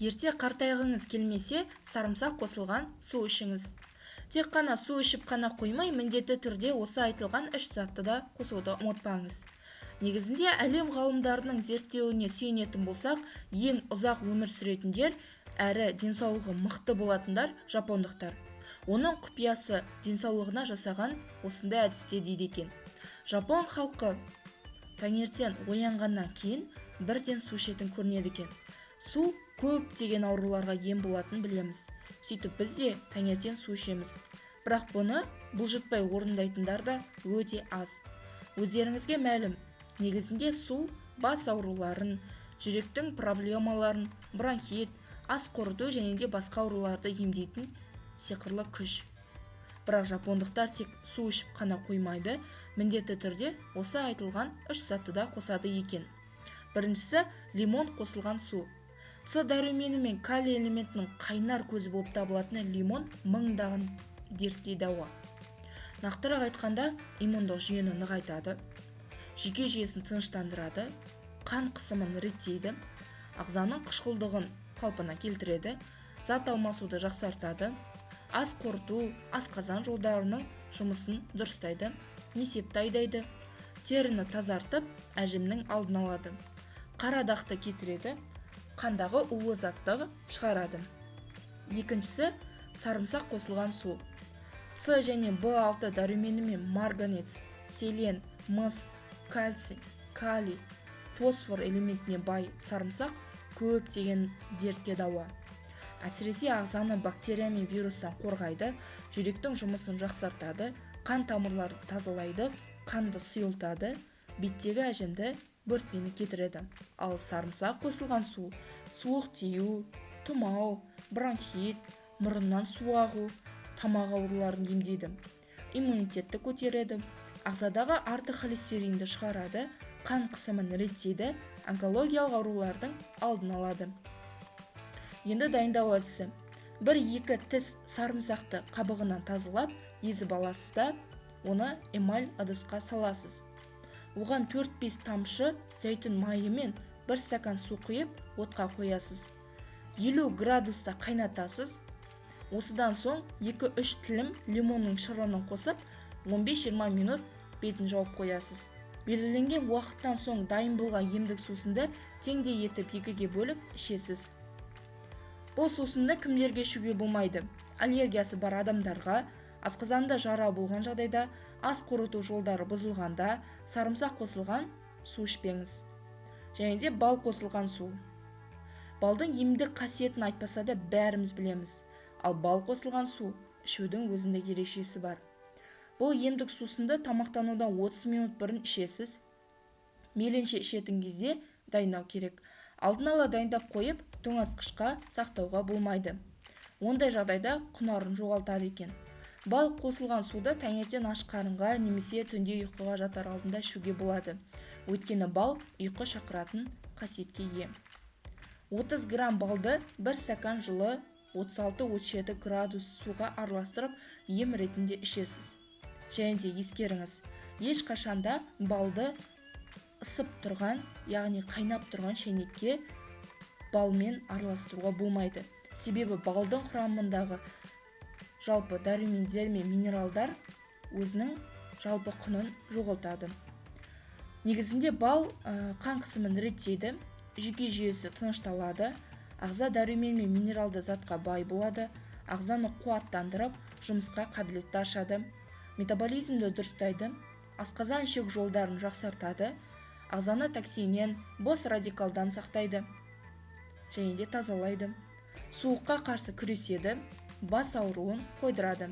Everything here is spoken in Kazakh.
Ерте қартайғыңыз келмесе, сарымсақ қосылған су ішіңіз. Тек қана су ішіп қана қоймай, міндетті түрде осы айтылған үш затты да қосуды ұмытпаңыз. Негізінде әлем ғалымдарының зерттеуіне сүйенетін болсақ, ең ұзақ өмір сүретіндер әрі денсаулығы мықты болатындар жапондықтар. Оның құпиясы денсаулығына жасаған осындай әдісте дейді екен. Жапон халқы таңертең оянғаннан кейін бірден су ішетін көрінеді екен. Су көптеген ауруларға ем болатынын білеміз. Сөйтіп біз де таңертең су ішеміз. Бірақ бұны бұлжытпай орындайтындар да өте аз. Өздеріңізге мәлім, негізінде су бас ауруларын, жүректің проблемаларын, бронхит, ас қорыту және де басқа ауруларды емдейтін сиқырлы күш. Бірақ жапондықтар тек су ішіп қана қоймайды, міндетті түрде осы айтылған үш затты да қосады екен. Біріншісі лимон қосылған су. С дәрумені мен калий элементінің қайнар көзі болып табылатын лимон мыңдаған дертке дауа. Нақтырақ айтқанда, иммундық жүйені нығайтады, жүйке жүйесін тыныштандырады, қан қысымын реттейді, ағзаның қышқылдығын қалпына келтіреді, зат алмасуды жақсартады, ас қорыту, асқазан жолдарының жұмысын дұрыстайды, несепті айдайды, теріні тазартып, әжімнің алдын алады, қара дақты кетіреді, қандағы улы затты шығарады. Екіншісі сарымсақ қосылған су. С және В6 дәрумені мен марганец, селен, мыс, кальций, калий, фосфор элементіне бай сарымсақ көптеген дертке дауа. Әсіресе ағзаны бактерия мен вирустан қорғайды, жүректің жұмысын жақсартады, қан тамырларды тазалайды, қанды сұйылтады, беттегі әжімді бөртпені кетіреді. Ал сарымсақ қосылған су суық тию, тұмау, бронхит, мұрыннан су ағу, тамақ ауруларын емдейді, иммунитетті көтереді, ағзадағы артық холестеринді шығарады, қан қысымын реттейді, онкологиялық аурулардың алдын алады. Енді дайындау әдісі. 1-2 тіс сарымсақты қабығынан тазалап, езіп аласыз да, оны эмаль ыдысқа саласыз. Оған 4-5 тамшы зәйтүн майы мен 1 стакан су құйып, отқа қоясыз. 50 градуста қайнатасыз. Осыдан соң 2-3 тілім лимонның шырынын қосып, 15-20 минут бетін жауып қоясыз. Белгіленген уақыттан соң дайын болған емдік сусынды теңдей етіп 2-ге бөліп ішесіз. Бұл сусынды кімдерге ішуге болмайды? Аллергиясы бар адамдарға, асқазанда жара болған жағдайда, ас қорыту жолдары бұзылғанда, сарымсақ қосылған су ішпеңіз. Және де бал қосылған су. Балдың емдік қасиетін айтпаса да бәріміз білеміз. Ал бал қосылған су ішудің өзінде ерекшесі бар. Бұл емдік сусынды тамақтанудан 30 минут бұрын ішесіз. Мейлінше ішетін кезде дайындау керек. Алдын ала дайындап қойып, тоңазытқышқа сақтауға болмайды. Ондай жағдайда құнарын жоғалтады екен. Бал қосылған суды таңертең аш қарынға немесе түнде ұйқыға жатар алдында ішуге болады. Өйткені бал ұйқы шақыратын қасиетке ие. 30 грамм балды 1 стакан жылы 36-37 градус суға араластырып ем ретінде ішесіз. Және де ескеріңіз, ешқашанда балды ысып тұрған, яғни қайнап тұрған шайнекке балмен араластыруға болмайды. Себебі балдың құрамындағы жалпы дәрумендер мен минералдар өзінің жалпы құнын жоғалтады. Негізінде бал қан қысымын реттейді, жүйке жүйесі тынышталады, ағза дәрумен мен минералды затқа бай болады, ағзаны қуаттандырып, жұмысқа қабілетті ашады, метаболизмді дұрыстайды, асқазан ішек жолдарын жақсартады, ағзаны токсиннен, бос радикалдан сақтайды және де тазалайды, суыққа қарсы күреседі, бас ауруын қойдырады.